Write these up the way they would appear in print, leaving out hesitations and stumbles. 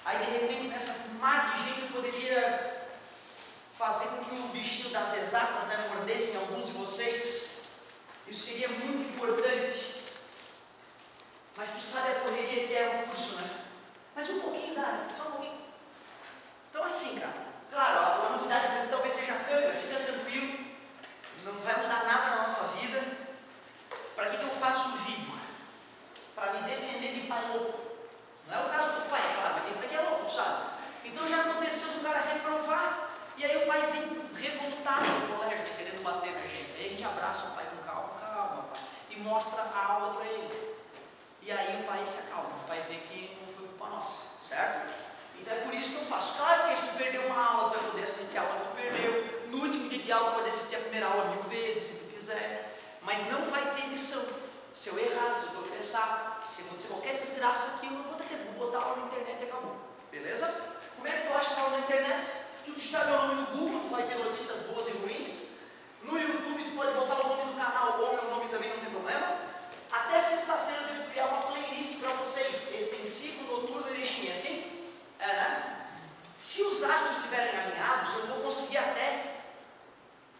Aí de repente nessa mar de gente eu poderia fazer com que o bichinho das exatas, né, mordessem alguns de vocês. Isso seria muito importante. Mas tu sabe a correria que é o curso, né? Mas um pouquinho dá, só um pouquinho. Então assim, cara, claro, a novidade talvez seja a câmera, fica tranquilo, não vai mudar nada na nossa vida. Para que eu faço o vídeo? Para me defender de pai louco. Não é o caso do pai, é claro, mas tem pai que é louco, sabe? Então já aconteceu do cara reprovar, e aí o pai vem revoltado no colégio, querendo bater na gente. Aí a gente abraça o pai com calma, pai, e mostra a aula para ele. E aí o pai se acalma, o pai vê que não foi culpa nossa, certo? Então é por isso que eu faço. Claro que se tu perdeu uma aula, tu vai poder assistir a aula que tu perdeu. No último dia de aula, tu pode assistir a primeira aula 1000 vezes, se tu quiser. Mas não vai ter edição. Se eu errar, se eu tropeçar, se acontecer qualquer desgraça aqui, eu não vou ter tempo. Vou botar a aula na internet e acabou. Beleza? Como é que tu acha a aula na internet? Se tu digitar meu nome no Google, tu vai ter notícias boas e ruins. No YouTube, tu pode botar o nome do canal ou meu nome também, não tem problema. Até sexta-feira eu devo criar uma playlist para vocês, extensivo, noturno e erechim, assim? É, né? Se os astros estiverem alinhados, eu vou conseguir até,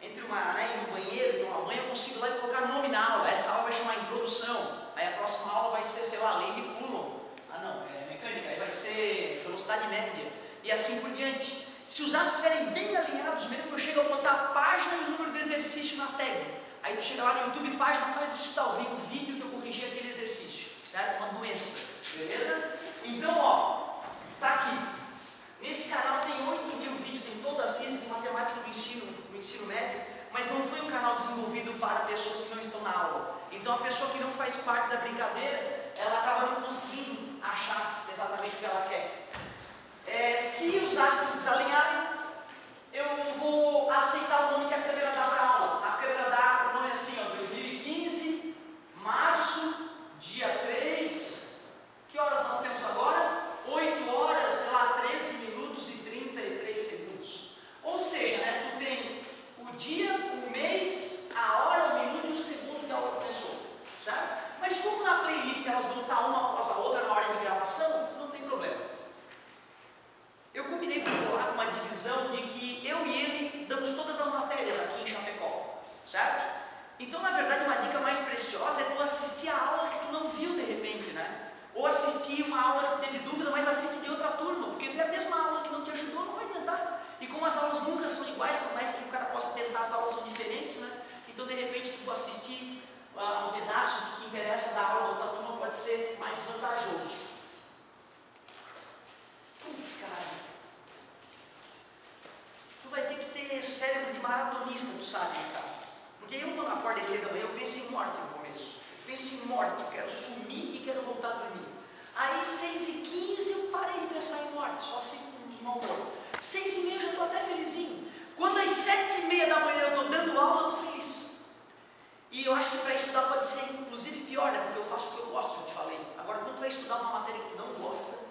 entre uma, né, ir no banheiro, tomar banho, eu consigo lá e colocar nome na aula. Essa aula vai chamar introdução, aí a próxima aula vai ser, sei lá, lei de Coulomb. Ah não, é mecânica, aí vai ser velocidade média, e assim por diante. Se os astros estiverem bem alinhados mesmo, eu chego a botar a página e o número de exercício na tag. Aí tu chega lá no YouTube, página para exercício está ao vivo, o vídeo que eu corrigi aquele exercício, certo? Uma doença, beleza? Então, ó, tá aqui. Nesse canal tem 8.000 vídeos, tem toda a física e matemática do ensino médio, mas não foi um canal desenvolvido para pessoas que não estão na aula. Então a pessoa que não faz parte da brincadeira, ela acaba não conseguindo achar exatamente o que ela quer. Se os astros desalinharem, eu vou aceitar o nome que a câmera dá para a aula. A câmera dá o nome assim, ó, 2015, março, dia 3. Que horas nós temos agora? 8 horas, sei lá, 13 minutos e 33 segundos. Ou seja, né, tu tem o dia, o mês, a hora, o minuto e o segundo que a aula começou, certo? Mas como na playlist elas vão estar uma após a outra na hora de gravação, não tem problema. Eu combinei com o Colar uma divisão de que eu e ele damos todas as matérias aqui em Chapecó, certo? Então, na verdade, uma dica mais preciosa é tu assistir a aula que tu não viu de repente, né? Ou assistir uma aula que tu teve dúvida, mas assiste de outra turma, porque ver a mesma aula que não te ajudou não vai adiantar. E como as aulas nunca são iguais, por mais que o cara possa tentar, as aulas são diferentes, né? Então, de repente, tu assistir um pedaço que te interessa da aula da outra turma pode ser mais vantajoso. Putz, cara. Tu vai ter que ter cérebro de maratonista, tu sabe, cara. Porque eu, quando acordo às 6 da manhã, eu penso em morte no começo. Eu penso em morte, eu quero sumir e quero voltar a dormir. Aí, 6h15, eu parei de pensar em morte, só fico com mau humor. 6h30 eu já estou até felizinho. Quando às 7h30 da manhã eu estou dando aula, eu estou feliz. E eu acho que para estudar pode ser, inclusive, pior, né? Porque eu faço o que eu gosto, já te falei. Agora, quando tu vai estudar uma matéria que tu não gosta,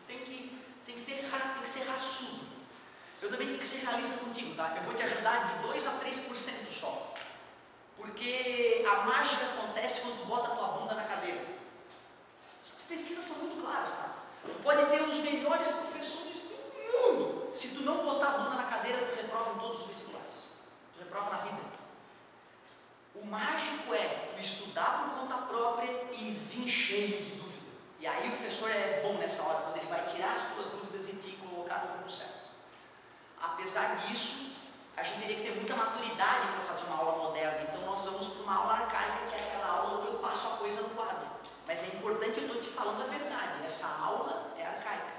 tem que ser raçudo. Eu também tenho que ser realista contigo, tá? Eu vou te ajudar de 2 a 3% só. Porque a mágica acontece quando tu bota a tua bunda na cadeira. As pesquisas são muito claras, tá? Tu pode ter os melhores professores do mundo. Se tu não botar a bunda na cadeira, tu reprova em todos os vestibulares. Tu reprova na vida. O mágico é tu estudar por conta própria e vir cheio de dúvida. E aí o professor é bom nessa hora, quando ele vai tirar as tuas dúvidas em ti e colocar no rumo certo. Apesar disso, a gente teria que ter muita maturidade para fazer uma aula moderna. Então nós vamos para uma aula arcaica, que é aquela aula onde eu passo a coisa no quadro. Mas é importante, eu estou te falando a verdade, essa aula é arcaica.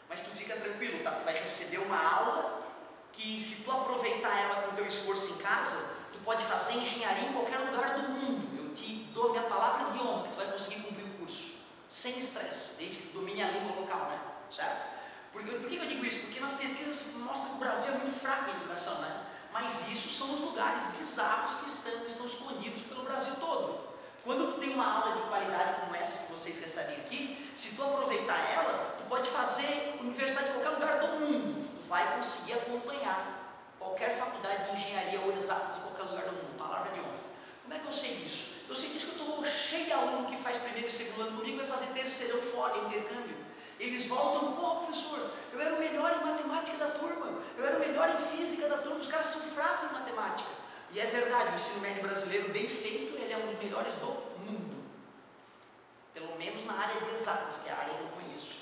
Mas tu fica tranquilo, tá? Tu vai receber uma aula que, se tu aproveitar ela com o teu esforço em casa, tu pode fazer engenharia em qualquer lugar do mundo. Eu te dou minha palavra de honra que tu vai conseguir cumprir o curso sem estresse, desde que tu domine a língua local, né? Certo? Por que eu digo isso? Porque nas pesquisas mostram que o Brasil é muito fraco em educação, né? Mas isso são os lugares bizarros que estão escondidos pelo Brasil todo. Quando tu tem uma aula de qualidade como essas que vocês recebem aqui, se tu aproveitar ela, tu pode fazer universidade em qualquer lugar do mundo. Tu vai conseguir acompanhar qualquer faculdade de engenharia ou exatas em qualquer lugar do mundo. Palavra de honra. Como é que eu sei disso? Eu sei disso que eu estou cheio de aluno que faz primeiro e segundo ano comigo e vai fazer terceirão fora, intercâmbio. Eles voltam, pô, professor, eu era o melhor em matemática da turma, eu era o melhor em física da turma, os caras são fracos em matemática. E é verdade, o ensino médio brasileiro bem feito, ele é um dos melhores do mundo. Pelo menos na área de exatas, que é a área que eu conheço.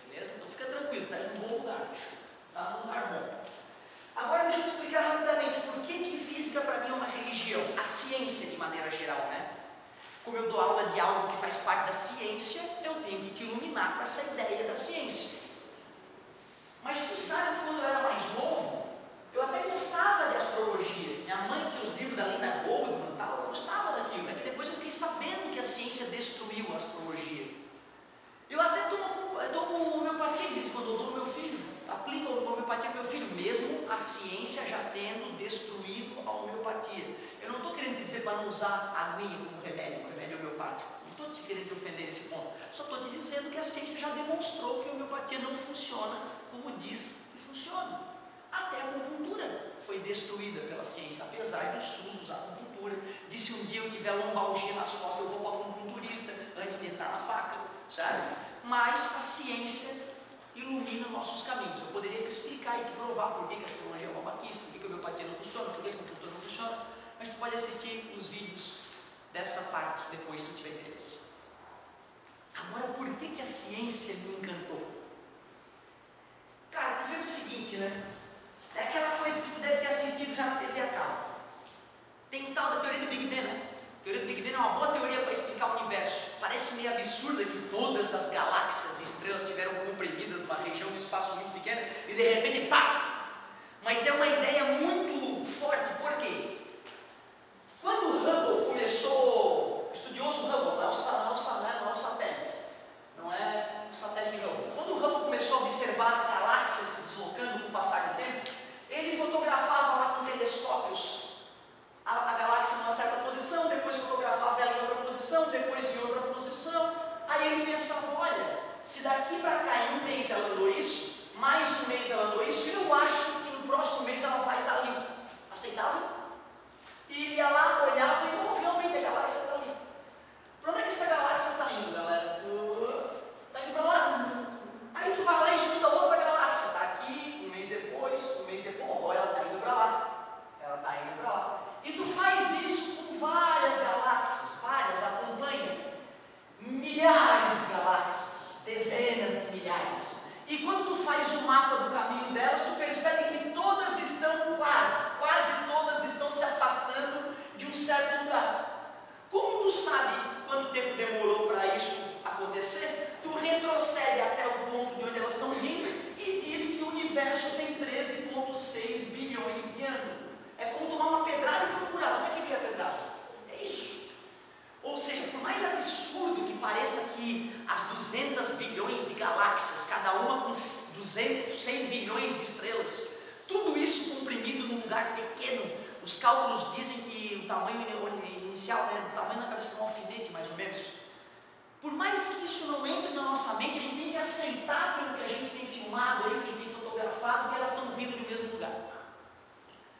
Beleza? Então fica tranquilo, está em um bom lugar, bicho. Está num lugar bom. Agora deixa eu te explicar rapidamente por que física para mim é uma religião. A ciência de maneira geral, né? Como eu dou aula de algo que faz parte da ciência, eu tenho que te iluminar com essa ideia da ciência. Mas tu sabe que quando eu era mais novo, eu até gostava de astrologia. Minha mãe tinha os livros da Linda Goldman e tal, eu gostava daquilo. É que depois eu fiquei sabendo que a ciência destruiu a astrologia. Eu até tomo homeopatia de vez em quando eu dou no meu filho. Aplico a homeopatia no meu filho, mesmo a ciência já tendo destruído a homeopatia. Eu não estou querendo te dizer para não usar a aguinha como remédio homeopático. Não estou te querendo te ofender nesse ponto. Só estou te dizendo que a ciência já demonstrou que a homeopatia não funciona como diz que funciona. Até a acupuntura foi destruída pela ciência, apesar dos SUS usar acupuntura. Disse um dia eu tiver lombalgia nas costas, eu vou para o acupunturista antes de entrar na faca, certo? Mas a ciência ilumina nossos caminhos. Eu poderia te explicar e te provar por que a astrologia é uma babaquice, por que a homeopatia não funciona, por que a acupuntura não funciona, mas tu pode assistir os vídeos dessa parte depois que tu tiver interesse. Agora, por que a ciência me encantou? Cara, tu vê o seguinte, né? É aquela coisa que tu deve ter assistido já na TV a cabo. Tem tal da teoria do Big Bang, né? A teoria do Big Bang é uma boa teoria para explicar o universo. Parece meio absurda que todas as galáxias e estrelas estiveram comprimidas numa região de espaço muito pequena e de repente, pá! Mas é uma ideia muito forte, por quê? Quando o Hubble começou, o estudioso Hubble, não é o satélite, não é o satélite Hubble. Quando o Hubble começou a observar galáxias se deslocando com o passar do tempo, ele fotografava lá com telescópios a galáxia numa certa posição, depois fotografava ela em outra posição, depois em outra posição. Aí ele pensava, olha, se daqui para cá em um mês ela andou isso, mais um mês ela andou isso, eu acho que no próximo mês ela vai estar ali. Aceitável? E ia lá, olhava e, oh, realmente a galáxia está ali. Para onde é que essa galáxia está indo, galera? Está indo para lá. Aí tu vai lá e estuda outra galáxia. Está aqui, um mês depois, oh, ela está indo para lá. Ela está indo para lá. E tu faz isso com várias galáxias, acompanha milhares de galáxias, dezenas de milhares. E quando tu faz o mapa do caminho delas, tu percebe que todas estão quase todas estão se afastando de um certo lugar. Como tu sabe quanto tempo demorou para isso acontecer? Tu retrocede até o ponto de onde elas estão vindo e diz que o universo tem 13,6 bilhões de anos. É como tomar uma pedrada e procurar. Onde é que vem a pedrada? É isso. Ou seja, por mais absurdo que pareça que as 200 bilhões de galáxias, cada uma com 100 bilhões de estrelas, tudo isso comprimido num lugar pequeno, os cálculos dizem que o tamanho inicial, né, o tamanho da cabeça de um alfinete, mais ou menos. Por mais que isso não entre na nossa mente, a gente tem que aceitar pelo que a gente tem filmado, aí, que a gente tem fotografado, que elas estão vindo do mesmo lugar.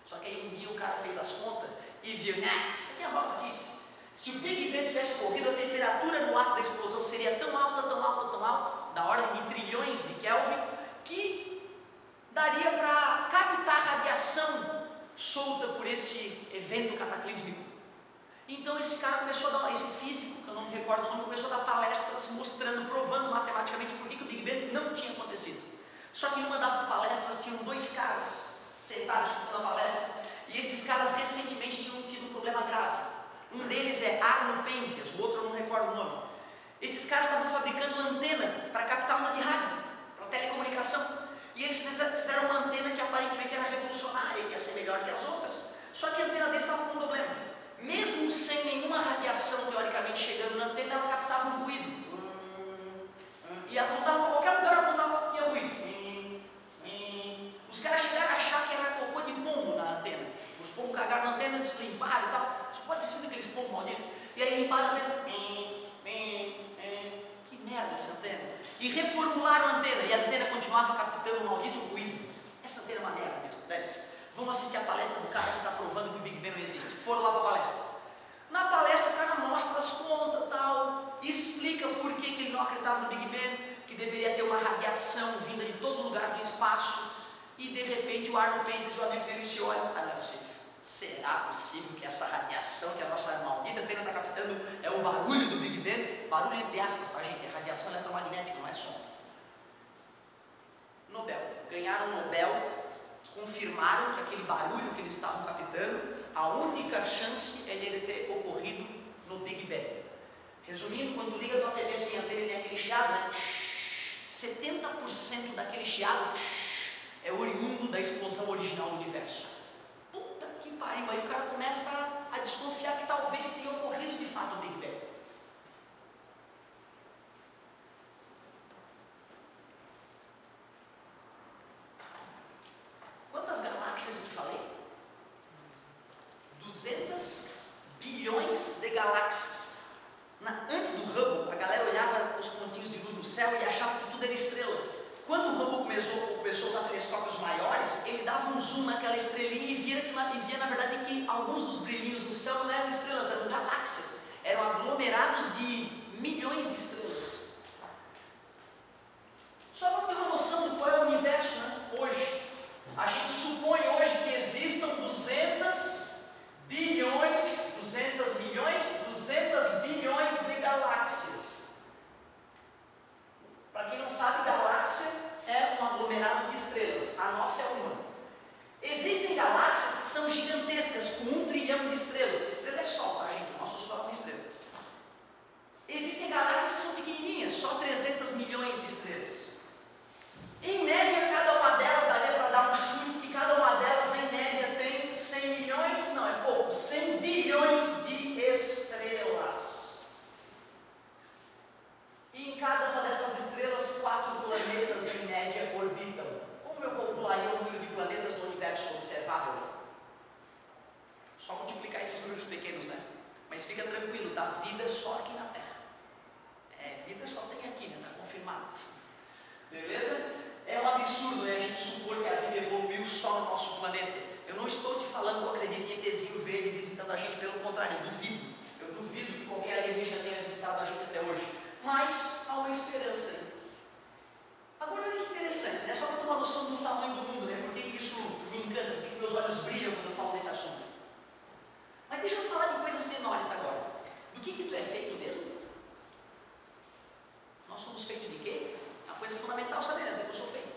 Só que aí um dia o cara fez as contas e viu, né, isso aqui é uma babaquice. Se o Big Bang tivesse ocorrido, a temperatura no ato da explosão seria tão alta, da ordem de trilhões de Kelvin, que daria para captar a radiação solta por esse evento cataclísmico. Então esse cara começou a dar, esse físico, que eu não me recordo o nome, começou a dar palestras mostrando, provando matematicamente por que o Big Bang não tinha acontecido. Só que em uma das palestras tinham dois caras sentados escutando a palestra, e esses caras recentemente tinham tido um problema grave. Um deles é Arno Penzias, o outro eu não recordo o nome. Esses caras estavam fabricando uma antena para captar onda de rádio, para telecomunicação. E eles fizeram uma antena que aparentemente era revolucionária, que ia ser melhor que as outras. Só que a antena deles estava com um problema. Mesmo sem nenhuma radiação teoricamente chegando na antena, ela captava um ruído. E apontava para qualquer lugar, apontava que tinha ruído. Os caras chegaram a achar que era cocô de pombo na antena. Os pombos cagaram na antena, deslimparam e tal. Você pode ter sido aqueles pombos malditos. E aí limparam a antena. Que merda essa antena. E reformularam a antena. E a antena continuava captando o maldito ruído. Essa antena é uma merda, meus estudantes. Vamos assistir a palestra do cara que está provando que o Big Bang não existe. Foram lá para a palestra. Na palestra o cara mostra as contas e tal. E explica por que ele não acreditava no Big Bang. que deveria ter uma radiação vinda de todo lugar do espaço, e de repente o Arnold Penzias e o amigo dele se olham, não é possível. Será possível que essa radiação que a nossa maldita antena está captando é o barulho do Big Bang? Barulho entre aspas, tá gente? É radiação eletromagnética, não é som. Nobel. Ganharam o Nobel, confirmaram que aquele barulho que eles estavam captando, a única chance é dele ter ocorrido no Big Bang. Resumindo, quando liga numa TV sem antena e tem aquele chiado, né? 70% daquele chiado é oriundo da explosão original do universo. Puta que pariu, aí o cara começa a desconfiar que talvez tenha ocorrido de fato o Big Bang. Quantas galáxias eu te falei? 200 bilhões de galáxias. Antes do Hubble, a galera olhava os pontinhos de luz no céu e achava que tudo era estrela. Quando o Hubble começou a usar telescópios maiores, ele dava um zoom naquela estrelinha e via na verdade que alguns dos brilhinhos no céu não eram estrelas, eram galáxias. Eram aglomerados de milhões de estrelas. Só para ter uma noção de qual é o universo, né? Hoje. A gente supõe hoje que existam 200 bilhões de galáxias. Para quem não sabe, galáxia é um aglomerado de estrelas. A nossa é uma. Existem galáxias que são gigantescas, com 1 trilhão de estrelas. Estrela é Sol, tá, gente? O nosso Sol é uma estrela. Existem galáxias que são pequenininhas, só 300 milhões de estrelas. Em média, cada uma delas, daria para dar um chute, que cada uma delas, em média, tem 100 milhões, não, é pouco, 100 bilhões de estrelas. E em cada uma dessas estrelas, 4 planetas, em média, orbitam. Como eu calcularia o número de planetas do universo observável? Só multiplicar esses números pequenos, né? Mas fica tranquilo, tá? Vida só aqui na Terra. Vida só tem aqui, né? Tá confirmado. Beleza? É um absurdo, né? A gente supor que a vida evoluiu só no nosso planeta. Eu não estou te falando que eu acredito em ETzinho verde visitando a gente, pelo contrário, eu duvido. Eu duvido que qualquer alienígena tenha visitado a gente até hoje. Mas há uma esperança aí. Agora olha que interessante, né? Só para ter uma noção do tamanho do mundo, né? Por que isso me encanta? Por que meus olhos brilham quando eu falo desse assunto? Mas deixa eu falar de coisas menores agora. Do que tu é feito mesmo? Nós somos feitos de quê? É uma coisa fundamental saber, né? Eu sou feito.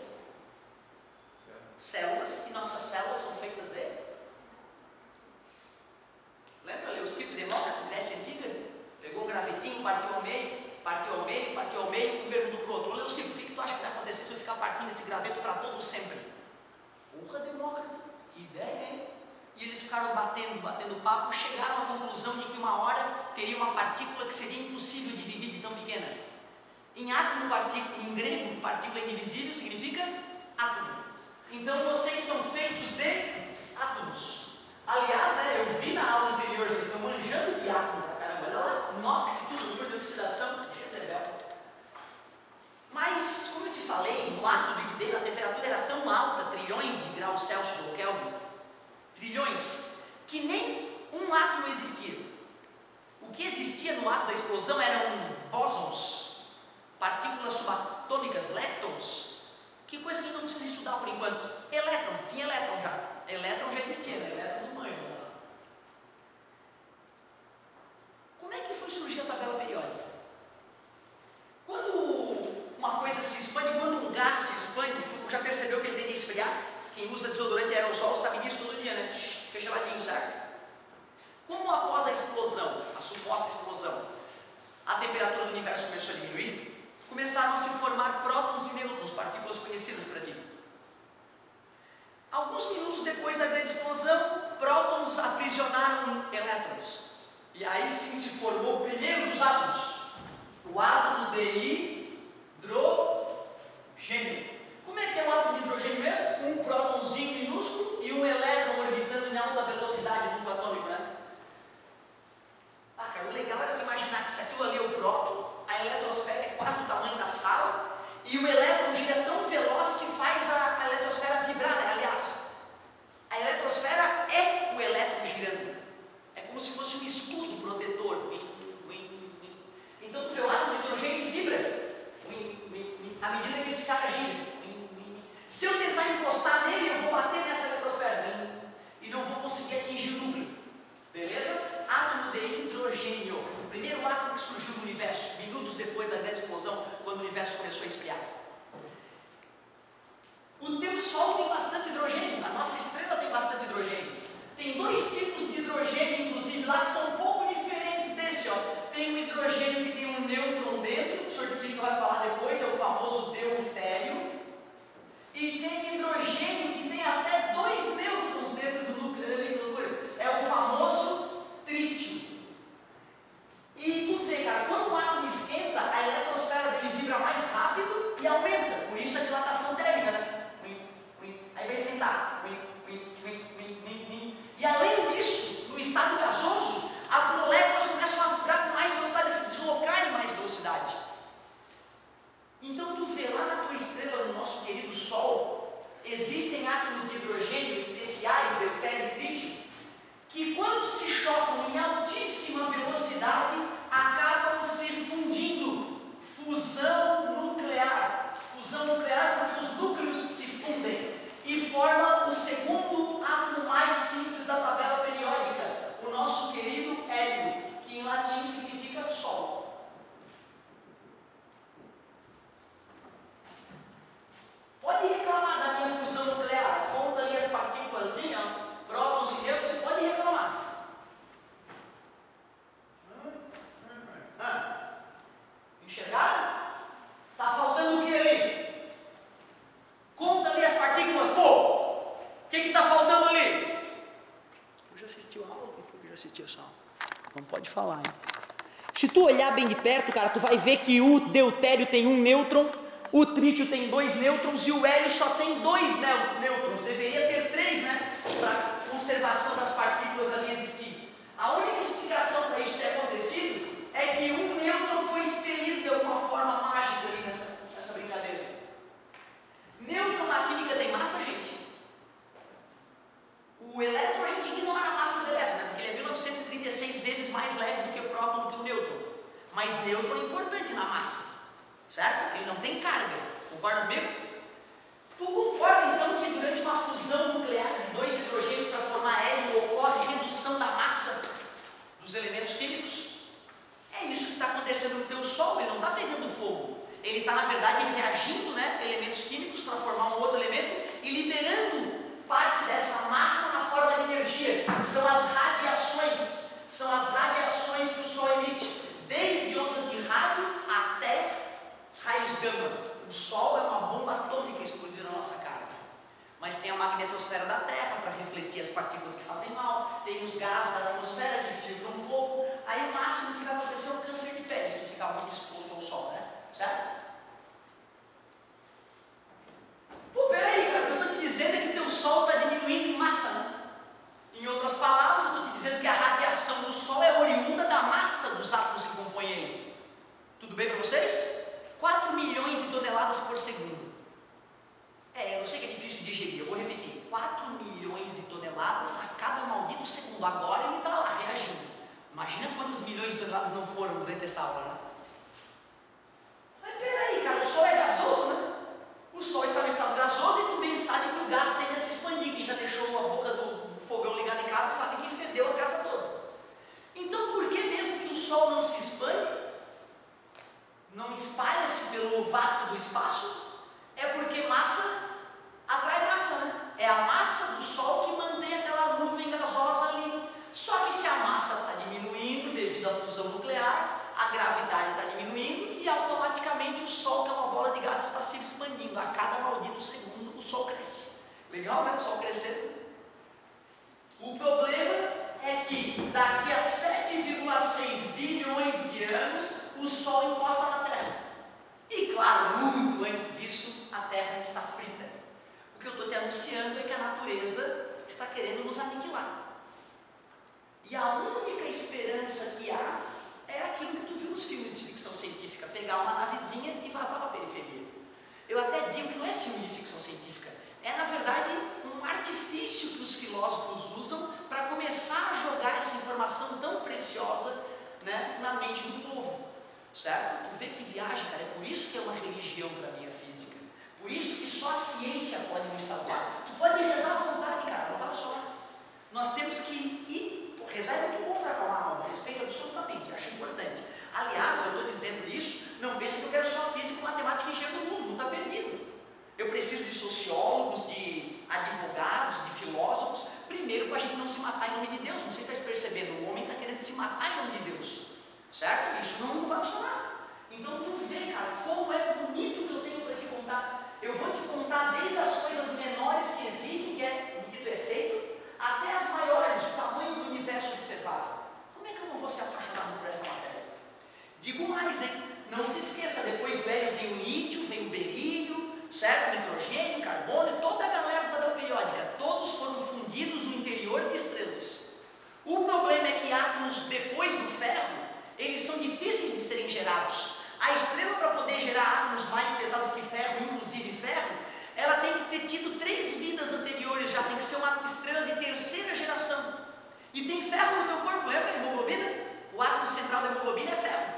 Células, e nossas células são feitas de... Lembra Leucipo e Demócrito, Grécia Antiga? Pegou um gravetinho, partiu ao meio, um perguntou para o outro: Leucipo, o que tu acha que vai acontecer se eu ficar partindo esse graveto para todo sempre? Porra, Demócrito, que ideia, hein? E eles ficaram batendo papo, chegaram à conclusão de que uma hora teria uma partícula que seria impossível dividir de tão pequena. Em átomo, em grego, partícula indivisível significa átomo. Então vocês são feitos de átomos. Aliás, né, eu vi na aula anterior, vocês estão manjando de átomo pra caramba. Olha lá, NOx e tudo, número de oxidação, Jezebel. Mas, como eu te falei, no ato do Big Bang a temperatura era tão alta, trilhões de graus Celsius ou Kelvin, trilhões, que nem um átomo existia. O que existia no ato da explosão eram bósons, partículas subatômicas, leptons. Que coisa que não precisa estudar por enquanto. Elétron, tinha elétron já. Elétron já existia, né? Elétron do manho. Como é que foi surgir a tabela periódica? Quando uma coisa se expande, quando um gás se expande, tu já percebeu que ele tem que esfriar? Quem usa desodorante e aerosol sabe disso todo dia, né? Fica geladinho, certo? Como após a explosão, a suposta explosão, a temperatura do universo começou a diminuir, começaram a se formar prótons e nêutrons, partículas conhecidas para ti. Alguns minutos depois da grande explosão, prótons aprisionaram elétrons. E aí sim se formou o primeiro dos átomos, o átomo de hidrogênio. Como é que é um átomo de hidrogênio mesmo? Um prótonzinho minúsculo e um elétron orbitando em alta velocidade, núcleo atômico, né? Ah, cara, o legal era tu imaginar que se aquilo ali é o próton, a eletrosfera é quase do tamanho da sala, e o elétron gira tão veloz que faz a eletrosfera vibrar, né? Aliás, a eletrosfera é o elétron girando. É como se fosse um escudo protetor. Então tu vê o átomo de hidrogênio vibra. depois da grande explosão, quando o universo começou a esfriar. O teu Sol tem bastante hidrogênio, a nossa estrela tem bastante hidrogênio. Tem dois tipos de hidrogênio, inclusive, lá que são um pouco diferentes desse, ó. Tem um hidrogênio que tem um nêutron dentro, o professor Quirico vai falar depois, é o famoso deutério. E tem hidrogênio que tem até dois nêutrons dentro do núcleo, é o famoso trítio. E tu vê, cara, quando um átomo esquenta, a eletrosfera dele vibra mais rápido e aumenta, por isso a dilatação térmica, né? Aí vai esquentar. E além disso, no estado gasoso, as moléculas começam a vibrar com mais velocidade, a se deslocar em mais velocidade. Então tu vê lá na tua estrela, no nosso querido Sol, existem átomos de hidrogênio especiais, deutério e trítio, que quando se chocam em altíssima velocidade, acabam se fundindo. Fusão nuclear. Fusão nuclear porque os núcleos se fundem e forma o segundo átomo mais simples da tabela periódica, o nosso querido hélio, que em latim significa Sol. Pode reclamar da minha fusão nuclear, conta ali as partículas, prótons e nêutrons, você pode reclamar. Enxergaram? Está faltando o que ali? Conta ali as partículas, pô! O que está faltando ali? Tu já assistiu a aula? Quem foi que já assistiu essa aula? Não pode falar, hein? Se tu olhar bem de perto, cara, tu vai ver que o deutério tem um nêutron, o trítio tem dois nêutrons e o hélio só tem dois nêutrons. Deveria ter três, né? Para conservação das partículas ali existir. A única explicação para isso ter acontecido é que um nêutron foi expelido de alguma forma mágica ali nessa brincadeira. Nêutron na química tem massa, gente? O elétron a gente ignora a massa do elétron, né? Porque ele é 1936 vezes mais leve do que o próton, do que o nêutron. Mas nêutron é importante na massa, certo? Ele não tem carga. Concorda comigo? Tu concorda então que durante uma fusão nuclear de dois hidrogênios para formar hélio ocorre redução da massa dos elementos químicos? É isso que está acontecendo no teu Sol, ele não está pegando fogo. Ele está, na verdade, reagindo, né, elementos químicos para formar um outro elemento e liberando parte dessa massa na forma de energia. São as radiações que o Sol emite, desde ondas de rádio até raios gama. O Sol é uma bomba atômica explodida na nossa cara. Mas tem a magnetosfera da Terra para refletir as partículas que fazem mal, tem os gases da atmosfera que filtram um pouco. Aí o máximo que vai acontecer é o câncer de pele, se tu ficar muito exposto ao Sol, né? Certo? Pô, peraí, cara, o que eu estou te dizendo é que o teu Sol está diminuindo em massa, né? Em outras palavras, eu estou te dizendo que a radiação do Sol é oriunda da massa dos átomos que compõem ele. Tudo bem para vocês? 4 milhões de toneladas por segundo. Eu sei que é difícil de digerir, eu vou repetir. 4 milhões de toneladas a cada maldito segundo. Agora ele está lá reagindo. Imagina quantos milhões de toneladas não foram durante essa aula, né? Mas peraí, cara, o Sol é gasoso, né? O Sol está no estado gasoso e tu bem sabe que o gás tende a se expandir. Quem já deixou a boca do fogão ligada em casa sabe que fedeu a casa toda. Então, por que mesmo que o Sol não se expande, não espalha-se pelo vácuo do espaço? É porque massa atrai massa, né? É a massa do Sol que mantém aquela nuvem gasosa ali. Só que se a massa está diminuindo devido à fusão nuclear, a gravidade está diminuindo e automaticamente o Sol, que é uma bola de gás, está se expandindo. A cada maldito segundo o Sol cresce. Legal, né? O Sol crescendo. O problema é que daqui a 7,6 bilhões de anos o Sol encosta na Terra. E claro, muito antes disso, a Terra está frita. O que eu estou te anunciando é que a natureza está querendo nos aniquilar. E a única esperança que há é aquilo que tu viu nos filmes de ficção científica, pegar uma navezinha e vazar para a periferia. Eu até digo que não é filme de ficção científica, é na verdade um artifício que os filósofos usam para começar a jogar essa informação tão preciosa, né, na mente do povo. Certo? Tu vê que viagem, cara, é por isso que é uma religião para mim a física. Por isso que só a ciência pode nos salvar. Tu pode rezar à vontade, cara, não vai só. Nós temos que ir, rezar é muito bom para acalmar a alma, respeito absolutamente, acho importante. Aliás, eu estou dizendo isso, não mais, hein? Não se esqueça, depois do hélio vem o lítio, vem o berílio, certo? Nitrogênio, carbono, toda a galera da tabela periódica, todos foram fundidos no interior de estrelas. O problema é que átomos depois do ferro, eles são difíceis de serem gerados. A estrela, para poder gerar átomos mais pesados que ferro, inclusive ferro, ela tem que ter tido 3 vidas anteriores já, tem que ser uma estrela de terceira geração. E tem ferro no teu corpo, lembra a hemoglobina? O átomo central da hemoglobina é ferro.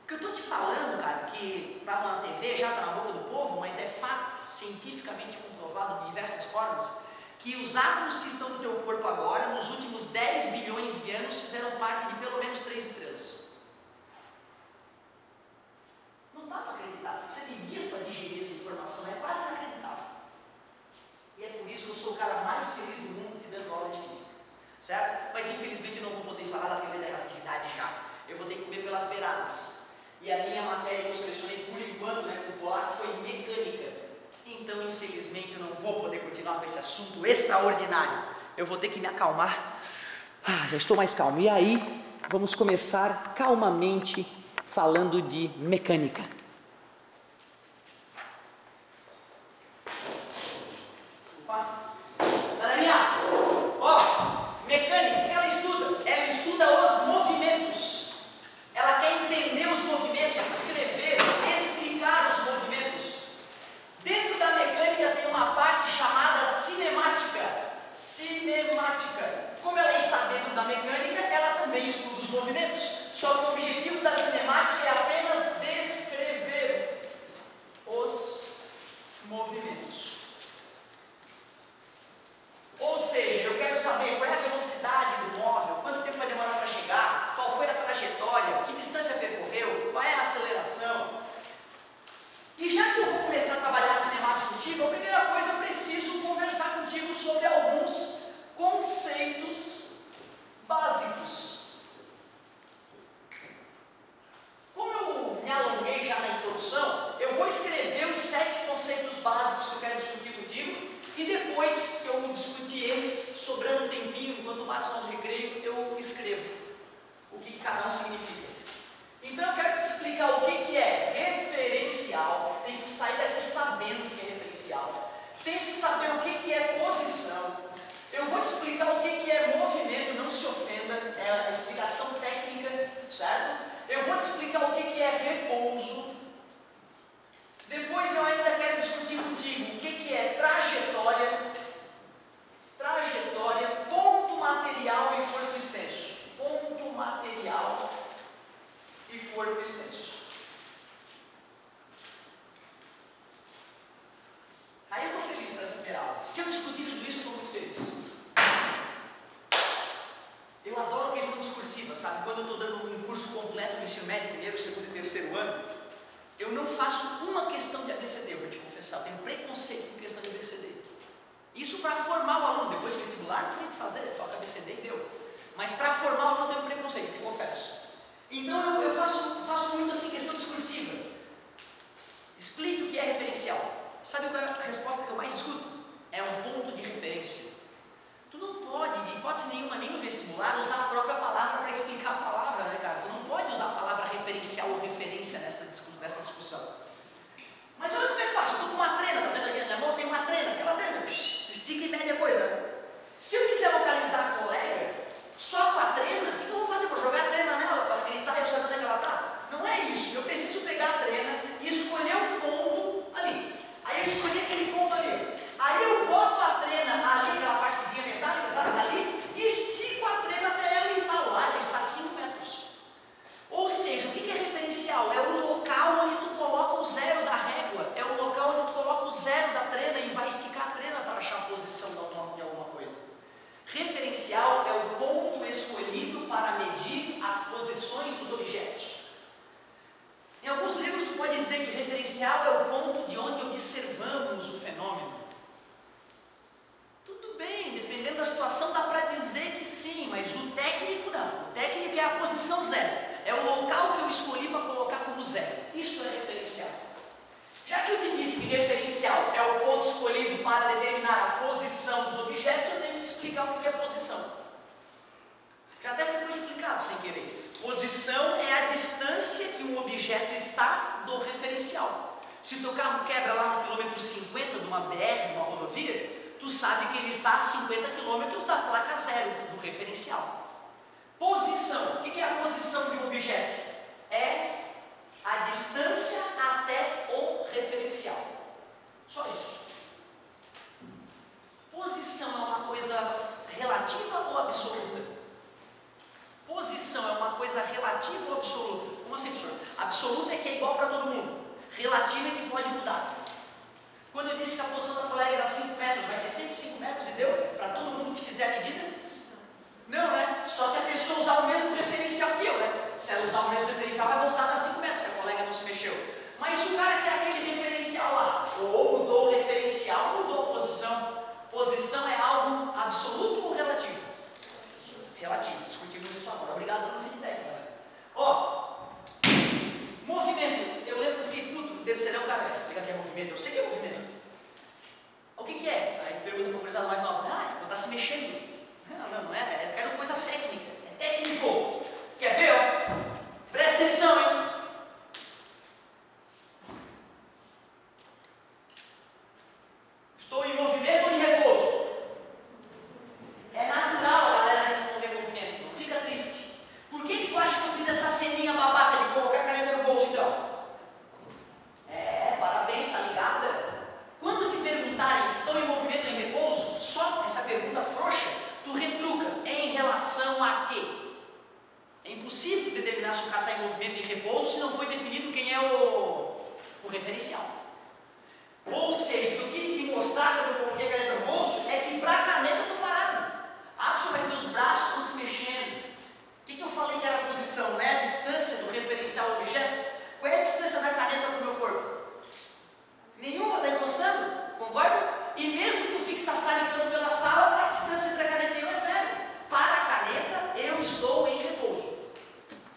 O que eu estou te falando, cara, que está na TV, já está na boca do povo, mas é fato, cientificamente comprovado de diversas formas, que os átomos que estão no teu corpo agora, nos últimos 10 bilhões de anos, fizeram parte de pelo menos 3 estrelas. Não dá para acreditar, você tem dias para digerir essa informação, é quase inacreditável. E é por isso que eu sou o cara mais feliz do mundo te dando aula de física, certo? Mas infelizmente eu não vou poder falar da teoria da relatividade já, eu vou ter que comer pelas beiradas. E a minha matéria que eu selecionei por enquanto, com o polaco, foi mecânica. Então, infelizmente, eu não vou poder continuar com esse assunto extraordinário. Eu vou ter que me acalmar. Já estou mais calmo. E aí, vamos começar calmamente falando de mecânica. Galerinha, mecânica, o que ela estuda? Ela estuda os movimentos. Ela quer entender os movimentos, descrever, explicar os movimentos. Dentro da mecânica tem uma parte chamada cinemática. Cinemática. Como ela está dentro da mecânica, ela também estuda os movimentos. Só que o objetivo da cinemática é apenas descrever os movimentos. Ou seja, eu quero saber qual é a velocidade do móvel, quanto tempo vai demorar para chegar, qual foi a trajetória, que distância percorreu, qual é a aceleração. E já que eu vou começar a trabalhar cinemática contigo, a primeira coisa eu preciso conversar contigo sobre alguns conceitos básicos. Como eu me alonguei já na introdução, eu vou escrever os 7 conceitos básicos que eu quero discutir contigo, e depois que eu discutir eles, sobrando um tempinho, enquanto bate só no recreio, eu escrevo o que cada um significa. Então eu quero te explicar o que é referencial. Tem que sair daqui sabendo o que é referencial. Tem que saber o que é posição. Eu vou te explicar o que é movimento, não se ofenda, é a explicação técnica, certo? Eu vou te explicar o que é repouso. Depois eu ainda quero discutir contigo o que é trajetória, ponto material e corpo extenso. Ponto material e corpo extenso. Aí eu estou feliz para essa primeira aula. Se eu discutir tudo isso, eu estou muito feliz. Eu adoro questão discursiva, sabe? Quando eu estou dando um curso completo no ensino médio, primeiro, segundo e terceiro ano, eu não faço uma questão de ABCD, eu vou te confessar, eu tenho preconceito com questão de ABCD. Isso para formar o aluno, depois do vestibular não tem o que fazer, toca ABCD e deu. Mas para formar o aluno eu tenho preconceito, eu confesso. Então eu faço muito assim, questão discursiva. Explique o que é referencial. Sabe qual é a resposta que eu mais escuto? É um ponto de referência. Tu não pode, de hipótese nenhuma, nem no vestibular, usar a própria palavra para explicar a palavra, né, cara? Tu não pode usar a palavra referencial ou referência nessa discussão. Mas olha como é fácil, eu estou com uma trena, tá vendo aqui na minha mão? Tem uma trena, aquela trena, tu estica e mede a coisa. Se eu quiser localizar a colega, só com a trena, o que eu vou fazer? Vou jogar a trena nela para gritar e eu saber onde é que ela está? Não é isso, eu preciso pegar a trena e escolher um ponto ali. Aí eu escolhi aquele ponto ali. Aí eu boto a trena ali, aquela partezinha metálica, sabe? Ali, e estico a trena até ela e falo, ela está a 5 metros. Ou seja, o que é referencial? É o local onde tu coloca o zero da régua, é o local onde tu coloca o zero da trena e vai esticar a trena para achar a posição de alguma coisa. Referencial é o ponto escolhido para medir as posições dos objetos. Em alguns livros tu pode dizer que referencial é o ponto de onde observamos o fenômeno. Tudo bem, dependendo da situação dá para dizer que sim, mas o técnico não. O técnico é a posição zero. É o local que eu escolhi para colocar como zero. Isto é referencial. Já que eu te disse que referencial é o ponto escolhido para determinar a posição dos objetos, eu tenho que te explicar o que é posição. Já até ficou explicado sem querer. Posição é a distância que um objeto está do referencial. Se o teu carro quebra lá no quilômetro 50 de uma BR, de uma rodovia, tu sabe que ele está a 50 quilômetros da placa zero, do referencial. Posição. O que é a posição de um objeto? É a distância até o referencial. Só isso. Posição é uma coisa relativa ou absoluta? Posição é uma coisa relativa ou absoluta? Como assim, professor? Absoluta é que é igual para todo mundo. Relativa é que pode mudar. Quando eu disse que a posição da colega era 5 metros, vai ser sempre 5 metros, entendeu? Para todo mundo que fizer a medida? Não, né? Só se a pessoa usar o mesmo referencial que eu, né? Se ela usar o mesmo referencial, vai voltar a dar 5 metros, se a colega não se mexeu. Mas se o cara quer aquele referencial lá, ou mudou o referencial, mudou a posição. Posição é algo absoluto ou relativo? Relativo. Discutimos isso agora. Obrigado pelo feedback, galera. Ó, movimento. Eu lembro que eu fiquei puto no terceirão, cara, explica que é movimento. Eu sei que é movimento. O que é? Aí pergunta para o prezado mais nova. Ah, é quando está se mexendo. Não é. Eu quero coisa técnica. É técnico. Quer ver, ó? Presta atenção, hein? Estou em movimento ou em repouso? É natural a galera responder movimento. Não fica triste. Por que tu acha que eu fiz essa ceninha babaca de colocar a caneta no bolso, então? Parabéns, tá ligada? Quando te perguntarem se estão em movimento ou em repouso, só essa pergunta frouxa, tu retruca. Em relação a quê? É impossível determinar se o cara está em movimento ou em repouso se não foi definido quem é o referencial. Ou seja, o que eu quis te mostrar quando eu coloquei a caneta no bolso é que para a caneta eu estou parado. Mas teus braços estão se mexendo. O que eu falei que era a posição? Não é a distância do referencial ao objeto? Qual é a distância da caneta para o meu corpo? Nenhuma, está encostando, concorda? E mesmo que tu fique sassaricando pela sala, a distância entre a caneta e eu é zero. Para a caneta, eu estou em repouso,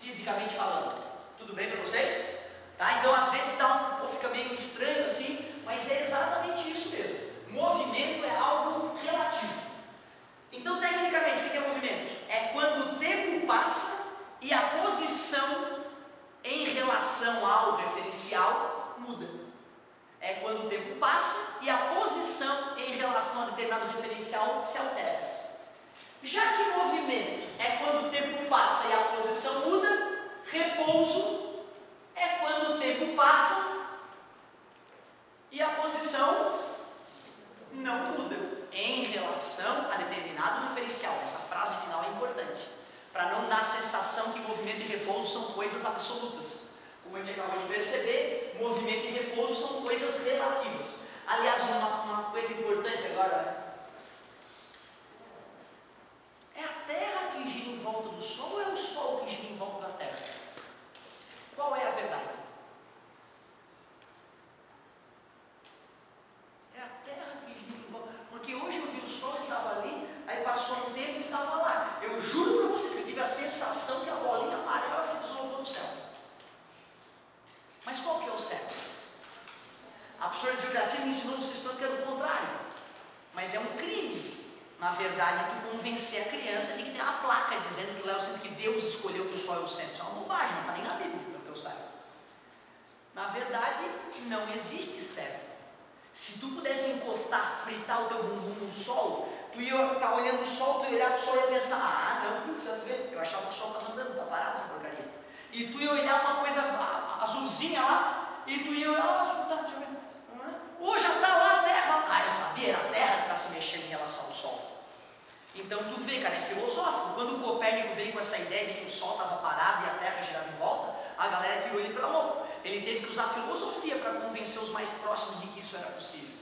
fisicamente falando. Tudo bem para vocês? Tá? Então, às vezes, fica meio estranho assim, mas é exatamente isso mesmo. Movimento é algo relativo. Então, tecnicamente, o que é movimento? É quando o tempo passa e a posição em relação ao referencial muda. É quando o tempo passa e a posição em relação a determinado referencial se altera. Já que movimento é quando o tempo passa e a posição muda, repouso é quando o tempo passa e a posição não muda em relação a determinado referencial. Essa frase final é importante, para não dar a sensação que movimento e repouso são coisas absolutas. Como a gente acabou de perceber, movimento e repouso são coisas relativas. Aliás, uma coisa importante agora, né? É a Terra que gira em volta do Sol ou é o Sol que gira em volta da Terra? Qual é a verdade? É a Terra que gira em volta. Porque hoje eu vi o Sol que estava ali, aí passou um tempo e estava lá. Eu juro para vocês que eu tive a sensação que a bolinha amarela se deslocou no céu. Mas qual que é o certo? A professora de geografia me ensinou no sexto ano que era o contrário. Mas é um crime, na verdade, tu convencer a criança de que tem uma placa dizendo que lá é o centro, que Deus escolheu que o Sol é o centro. Isso é uma bobagem, não está nem na Bíblia, pelo que eu saiba. Na verdade, não existe certo. Se tu pudesse encostar, fritar o teu bumbum no Sol, tu ia estar olhando o Sol, tu ia olhar para o Sol e ia pensar, não, putz, eu achava que o Sol estava andando, está parado essa porcaria. E tu ia olhar uma coisa azulzinha lá, e tu ia olhar, azul, tá, deixa eu ver. Hoje já está lá a Terra. Eu sabia, era a Terra que está se mexendo em relação ao Sol. Então tu vê, cara, é filosófico. Quando o Copérnico veio com essa ideia de que o Sol estava parado e a Terra girava em volta, a galera tirou ele para louco. Ele teve que usar filosofia para convencer os mais próximos de que isso era possível.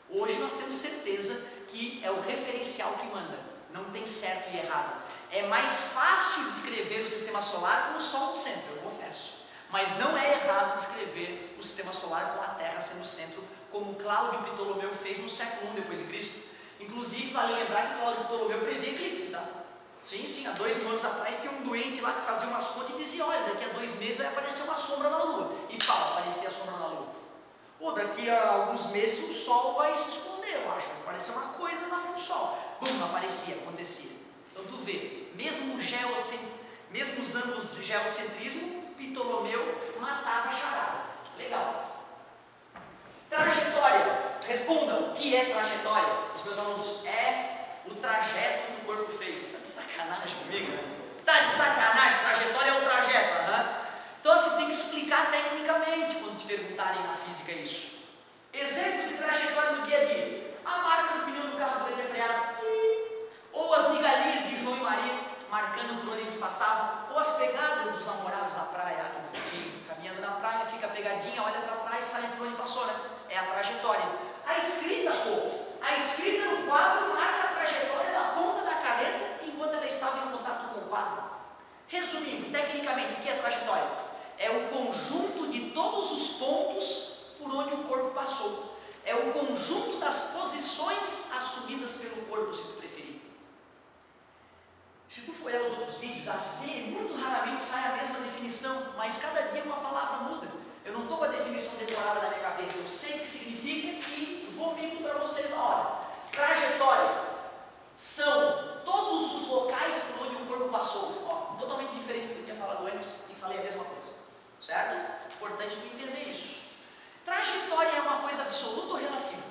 Hoje nós temos certeza que é o referencial que manda. Não tem certo e errado. É mais fácil descrever o sistema solar com o Sol no centro, eu confesso. Mas não é errado descrever o sistema solar com a Terra sendo o centro, como Cláudio Ptolomeu fez no século I depois de Cristo. Inclusive, vale lembrar que Cláudio Ptolomeu previa eclipse, tá? Sim, há 2 mil anos atrás tinha um doente lá que fazia umas contas e dizia, olha, daqui a 2 meses vai aparecer uma sombra na Lua. E pau, aparecia a sombra na Lua. Ou daqui a alguns meses o Sol vai se esconder, eu acho. Vai aparecer uma coisa na frente do Sol. Bum, aparecia, acontecia. Então tu vê, mesmo usando o geocentrismo, Ptolomeu matava a charada. Legal. Trajetória. Respondam, o que é trajetória? Os meus alunos, é o trajeto que o corpo fez. Está de sacanagem comigo, né? Está de sacanagem, trajetória é o trajeto. Então você tem que explicar tecnicamente quando te perguntarem na física isso. Exemplos de trajetória no dia a dia. A marca do pneu do carro durante a freada. Ou as migalhinhas de João e Maria marcando por onde eles passavam. Ou as pegadas dos namorados na praia. Caminhando na praia, fica pegadinha, olha para trás, sabe por onde passou, né? É a trajetória. A escrita, a escrita no quadro marca a trajetória da ponta da caneta enquanto ela estava em contato com o quadro. Resumindo, tecnicamente, o que é trajetória? É o conjunto de todos os pontos por onde o corpo passou. É o conjunto das posições assumidas pelo corpo, se tu preferir. Se tu for olhar os outros vídeos, às vezes, muito raramente sai a mesma definição, mas cada dia uma palavra muda. Eu não estou com a definição decorada na minha cabeça, eu sei o que significa e vomito para vocês na hora. Trajetória são todos os locais por onde o corpo passou. Totalmente diferente do que eu tinha falado antes e falei a mesma coisa. Certo? Importante tu entender isso. Trajetória é uma coisa absoluta ou relativa?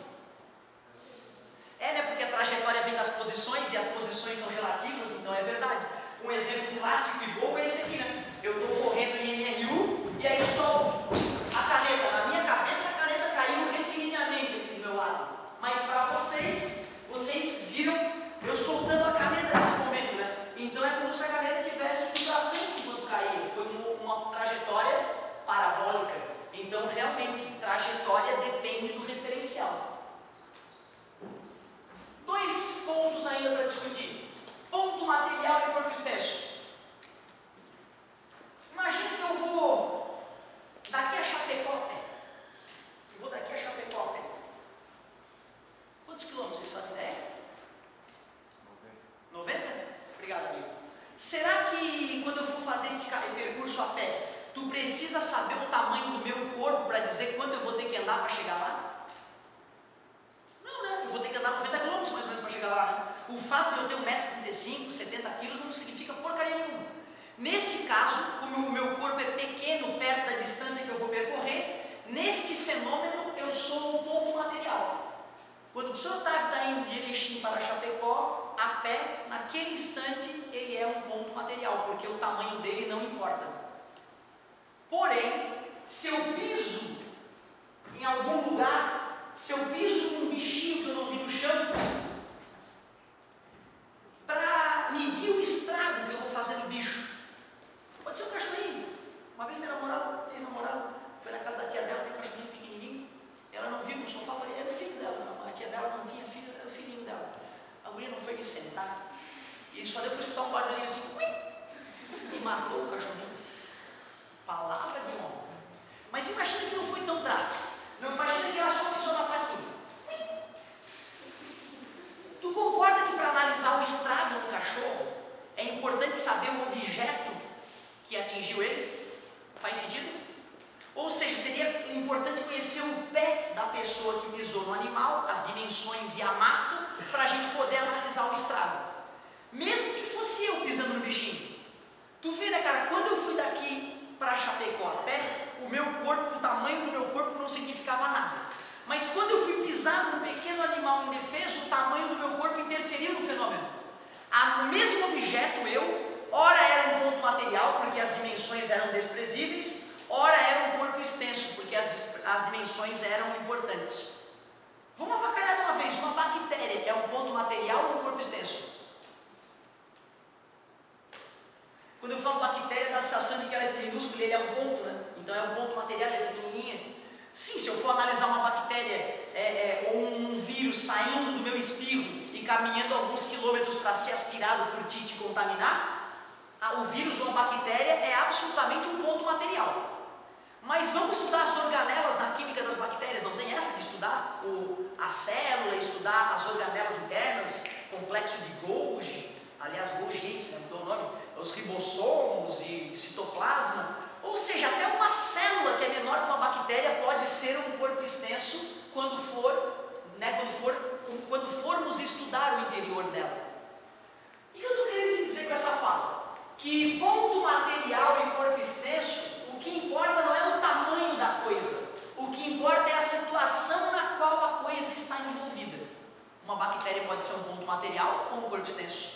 Né? Porque a trajetória vem das posições e as posições são relativas, então é verdade. Um exemplo clássico e bom é esse aqui, né? Eu estou correndo em MRU e aí solto a caneta. Na minha cabeça a caneta caiu retilíneamente aqui do meu lado. Mas para vocês viram eu soltando a caneta nesse momento, né? Então é como se a caneta tivesse ido para frente enquanto caía. Foi uma trajetória parabólica. Então realmente trajetória depende do referencial. 2 pontos ainda para discutir. Ponto material e corpo extenso. Imagina que eu vou daqui a Chapecó. Eu vou daqui a Chapecó. Quantos quilômetros vocês fazem ideia? 90? Obrigado, amigo. Será que quando eu for fazer esse percurso a pé, tu precisa saber o tamanho do meu corpo para dizer quanto eu vou ter que andar para chegar lá? Não, né? Eu vou ter que andar 90 km mais ou menos para chegar lá, né? O fato de eu ter 1,35 m, 70 kg não significa porcaria nenhuma. Nesse caso, como o meu corpo é pequeno perto da distância que eu vou percorrer, neste fenômeno eu sou um ponto material. Quando o professor Otávio está indo de Erechim para Chapecó, a pé, naquele instante, ele é um ponto material, porque o tamanho dele não importa. Porém, se eu piso em algum lugar, se eu piso num bichinho que eu não vi no chão, para medir o estrago que eu vou fazer no bicho, pode ser um cachorrinho. Uma vez minha namorada, ex-namorada, foi na casa da tia dela, tem um cachorrinho pequenininho, ela não viu no sofá, era o filho dela, a tia dela não tinha filho, era o filhinho dela. A mulher não foi me sentar, e só deu para escutar um barulhinho assim, e matou o cachorrinho. Palavra de honra. Mas imagina que não foi tão drástico. Não imagina que ela só pisou na patinha. Tu concorda que para analisar o estrago do cachorro é importante saber o objeto que atingiu ele? Faz sentido? Ou seja, seria importante conhecer o pé da pessoa que pisou no animal, as dimensões e a massa, para a gente poder analisar o estrago. Mesmo que fosse eu pisando no bichinho. Tu vê, né, cara, quando eu fui daqui para Chapecó a pé, o meu corpo, o tamanho do meu corpo não significava nada. Mas quando eu fui pisar num pequeno animal indefeso, o tamanho do meu corpo interferiu no fenômeno. O mesmo objeto, ora era um ponto material, porque as dimensões eram desprezíveis, ora era um corpo extenso, porque as dimensões eram importantes. Vamos avacalhar de uma vez, uma bactéria é um ponto material ou um corpo extenso? Quando eu falo bactéria, dá a sensação de que ela é minúscula e ele é um ponto, né? Então é um ponto material, ele é pequenininha. Sim, se eu for analisar uma bactéria ou um vírus saindo do meu espirro e caminhando alguns quilômetros para ser aspirado por ti e te contaminar, o vírus ou a bactéria é absolutamente um ponto material. Mas vamos estudar as organelas na química das bactérias, não tem essa de estudar a célula, estudar as organelas internas, complexo de Golgi, aliás, Golgi, se não mudou o nome, os ribossomos e citoplasma, ou seja, até uma célula que é menor que uma bactéria pode ser um corpo extenso quando formos estudar o interior dela. O que eu estou querendo dizer com essa corpo extenso.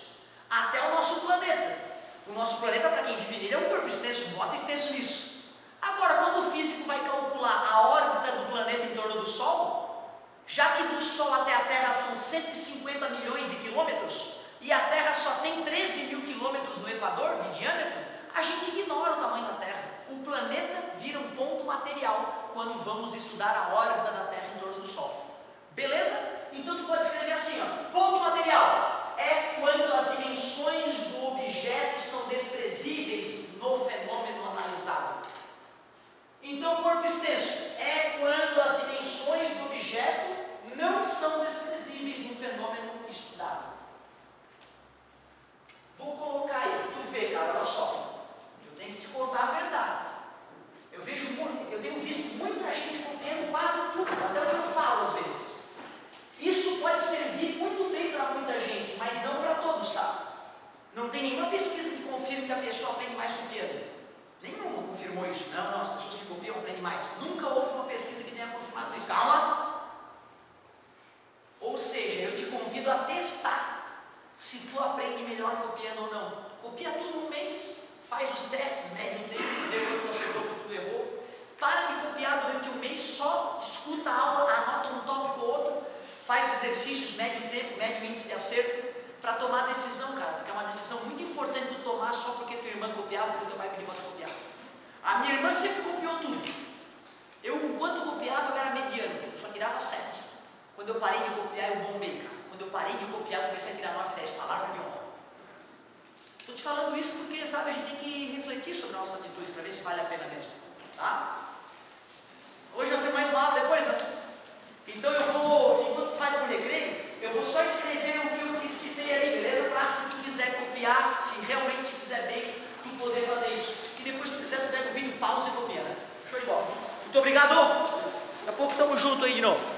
Até o nosso planeta. O nosso planeta, para quem vive nele, é um corpo extenso, bota extenso nisso. Agora, quando o físico vai calcular a órbita do planeta em torno do Sol, já que do Sol até a Terra são 150 milhões de quilômetros, e a Terra só tem 13 mil quilômetros no Equador de diâmetro, a gente ignora o tamanho da Terra. O planeta vira um ponto material quando vamos estudar a órbita da Terra em torno do Sol. Beleza? Então tu pode escrever assim, ó, ponto material é quando as dimensões do objeto são desprezíveis no fenômeno analisado. Então, corpo extenso é quando as dimensões do objeto não são desprezíveis no fenômeno estudado. Vou colocar aí, tu vê, cara, olha só. Eu tenho que te contar a verdade. Eu tenho visto muita gente copiando quase tudo, até o que eu falo às vezes. Isso pode servir muito bem para muita gente, mas não para todos, tá? Não tem nenhuma pesquisa que confirme que a pessoa aprende mais copiando. Nenhuma confirmou isso. Não, as pessoas que copiam aprendem mais. Nunca houve uma pesquisa que tenha confirmado isso. Calma! Ou seja, eu te convido a testar se tu aprende melhor copiando ou não. Copia tudo um mês, faz os testes, mede o tempo, vê quanto tu acertou, quanto tu errou. Para de copiar durante um mês, só escuta a aula, anota um tópico ou outro, faz os exercícios, mede o tempo, mede o índice de acerto, para tomar a decisão, cara, porque é uma decisão muito importante tu tomar só porque tua irmã copiava, porque teu pai pediu para tu copiar. A minha irmã sempre copiou tudo. Eu, enquanto copiava, eu era mediano, eu só tirava 7. Quando eu parei de copiar, eu bombei, cara. Quando eu parei de copiar, eu comecei a tirar 9, 10 palavras de honra. Estou te falando isso porque, sabe, a gente tem que refletir sobre nossas atitudes, para ver se vale a pena mesmo, tá? Hoje nós temos mais uma aula depois, né? Então eu vou, enquanto tu vai para o recreio, eu vou só escrever o que eu te citei ali, beleza? Para se tu quiser copiar, se realmente fizer bem, tu poder fazer isso. E depois se tu quiser, tu pega o vídeo, pausa e copia, né? Show de bola. Muito obrigado! Daqui a pouco estamos juntos aí de novo.